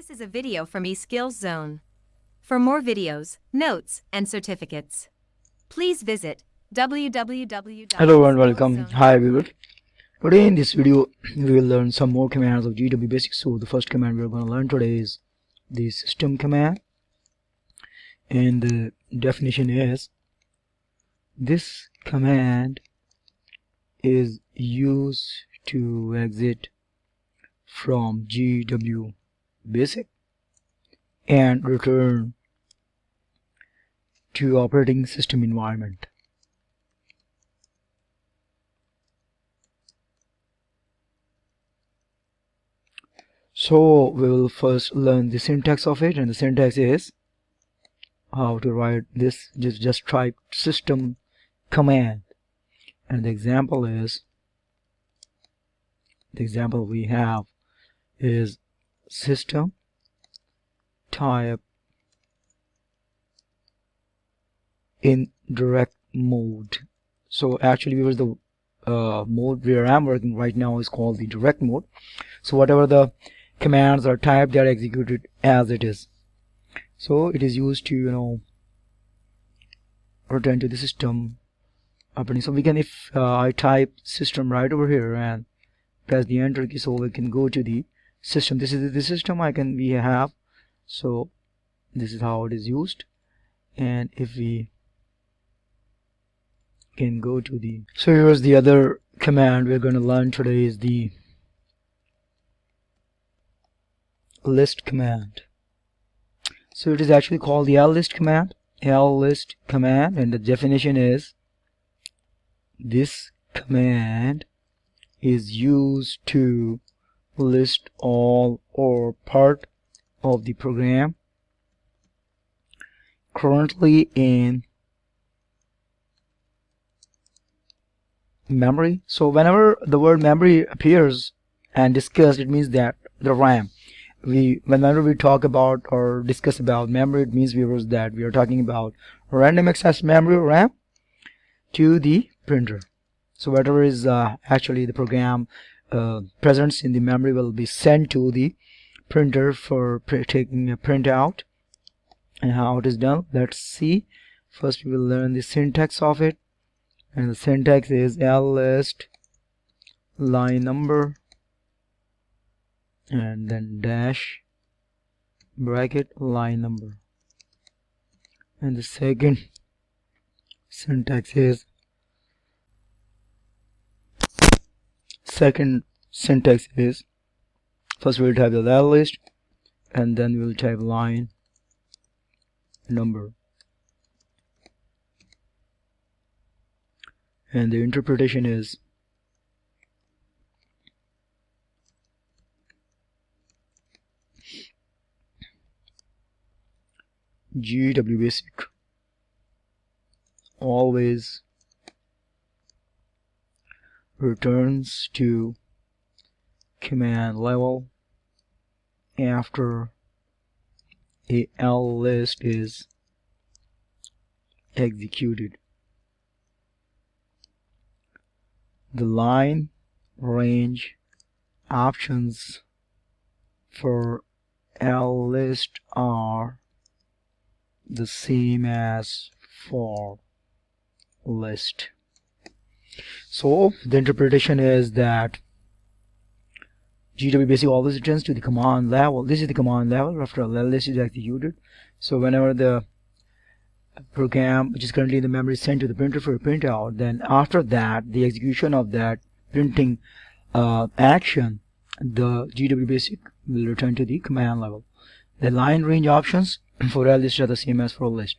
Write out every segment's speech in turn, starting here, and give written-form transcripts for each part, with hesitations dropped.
This is a video from eSkills Zone. For more videos, notes, and certificates, please visit www. Hello and welcome. Hi everyone. Today in this video we will learn some more commands of GW Basics. So the first command we are going to learn today is the system command, and the definition is this command is used to exit from GW Basic and return to operating system environment. So we will first learn the syntax of it, and the syntax is how to write this. Just type system command, and the example we have is system type in direct mode. So actually the mode where I'm working right now is called the direct mode. So whatever the commands are typed, they are executed as it is. So it is used to return to the system operating. So we can, if I type system right over here and press the enter key, so we can go to the system. This is the system we have. So this is how it is used. And if we can go to the, so here's the other command we're going to learn today is the list command. So it is actually called the LLIST command. LLIST command, and the definition is this command is used to list all or part of the program currently in memory. So whenever the word memory appears and discussed, it means that the RAM. Whenever we talk about or discuss about memory, it means that we are talking about random access memory, or RAM, to the printer. So whatever is actually the program presence in the memory will be sent to the printer for taking a printout. And how it is done, let's see. First we will learn the syntax of it, and the syntax is LLIST line number and then dash bracket line number. And the second syntax is first we'll type the LLIST and then we'll type line number. And the interpretation is GW Basic always returns to command level after a LLIST is executed. The line range options for LLIST are the same as for list. So the interpretation is that GW Basic always returns to the command level. This is the command level after LLIST is executed. So whenever the program which is currently in the memory is sent to the printer for a printout, then after that the execution of that printing action, the GW Basic will return to the command level. The line range options for LLIST are the same as for list.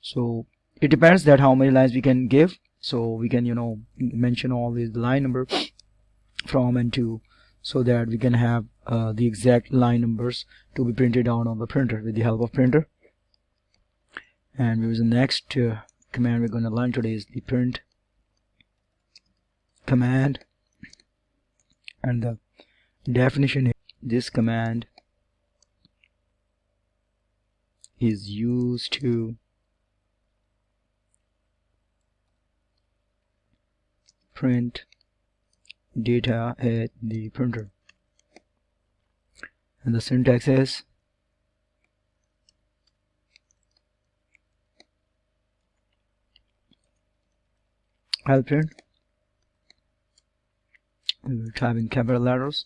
So it depends that how many lines we can give. So we can mention all these line number from and to, so that we can have the exact line numbers to be printed out on the printer with the help of printer. And the next command we're going to learn today is the print command, and the definition is this command is used to print data at the printer. And the syntax is LPRINT. We will type in capital letters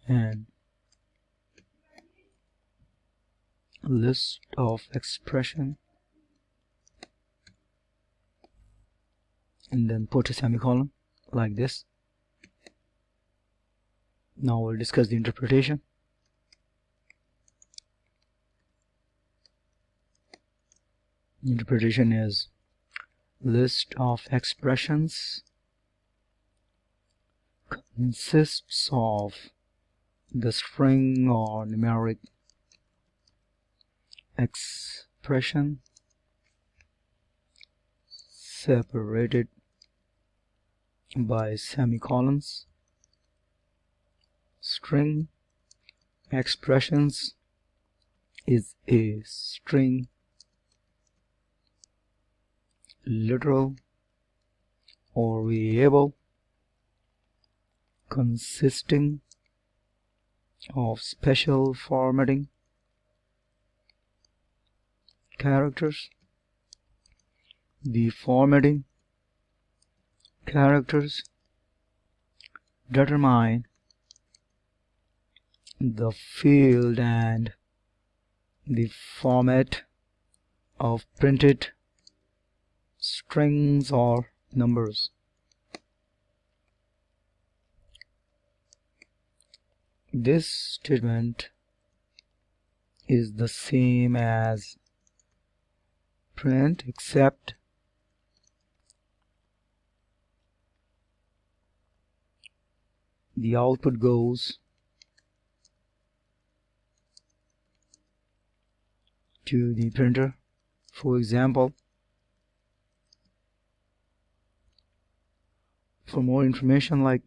and list of expression, and then put a semicolon like this. Now we'll discuss the interpretation. Interpretation is list of expressions consists of the string or numeric expression separated by semicolons. String expressions is a string literal or variable consisting of special formatting characters. The formatting characters determine the field and the format of printed strings or numbers. This statement is the same as print, except the output goes to the printer. For example, for more information like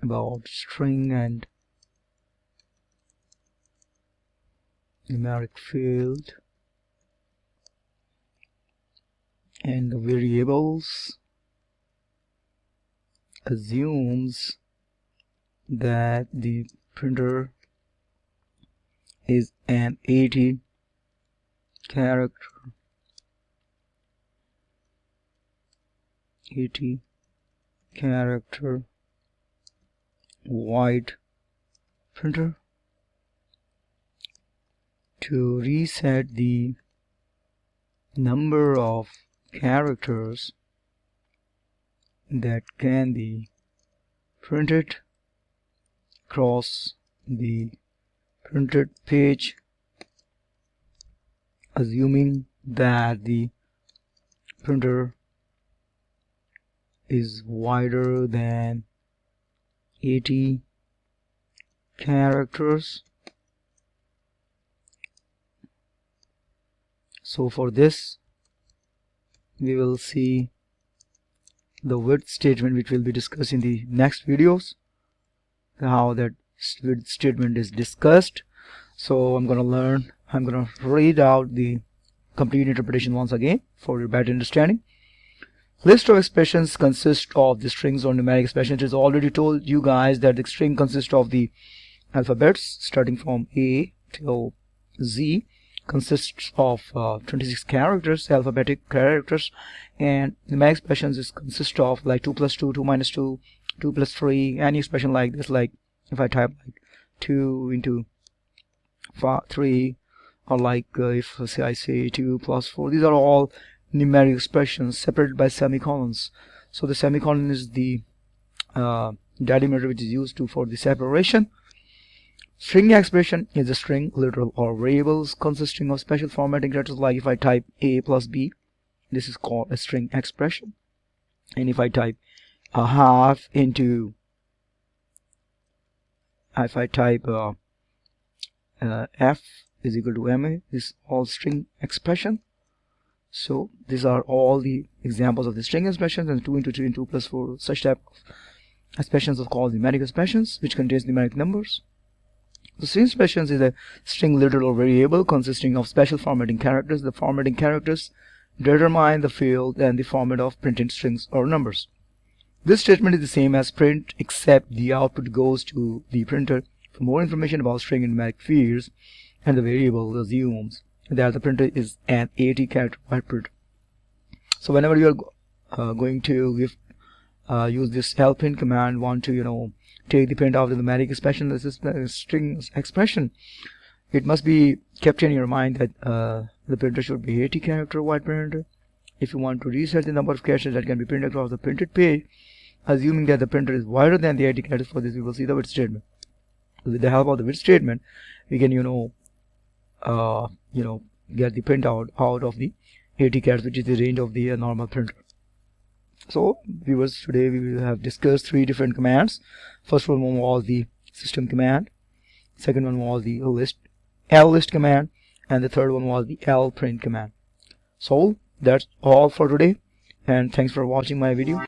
about string and numeric field and the variables, assumes that the printer is an 80 character wide printer. To reset the number of characters that can be printed across the printed page, assuming that the printer is wider than 80 characters. So for this we will see the width statement, which we'll be discussing in the next videos, how that width statement is discussed. So I'm going to read out the complete interpretation once again for your better understanding. List of expressions consists of the strings or numeric expressions. It is already told you guys that the string consists of the alphabets starting from A till Z, consists of 26 characters, alphabetic characters, and numeric expressions is consist of like 2 plus 2, 2 minus 2, 2 plus 3, any expression like this, like if I type like 2 into 3, or like if say I say 2 plus 4, these are all numeric expressions separated by semicolons. So the semicolon is the delimiter which is used for the separation. String expression is a string, literal or variables consisting of special formatting characters, like if I type A plus B, this is called a string expression. And if I type a half into, if I type F is equal to MA, this is all string expression. So these are all the examples of the string expressions, and 2 into 3 and 2 plus 4, such type of expressions are called numeric expressions, which contains numeric numbers. The string expressions is a string, literal or variable consisting of special formatting characters. The formatting characters determine the field and the format of printed strings or numbers. This statement is the same as print, except the output goes to the printer. For more information about string and numeric fields, and the variable assumes that the printer is an 80 character wide printer. So whenever you are going to use this LPRINT command, want to take the print out of the numeric expression, this is string expression, it must be kept in your mind that the printer should be 80 character wide printer. If you want to reset the number of characters that can be printed across the printed page, assuming that the printer is wider than the 80 characters, for this we will see the width statement. With the help of the width statement, we can get the printout out of the 80 characters, which is the range of the normal printer. So viewers, today we will have discussed 3 different commands. First one was the system command, second one was the LLIST command, and the third one was the LPRINT command. So that's all for today, and thanks for watching my video.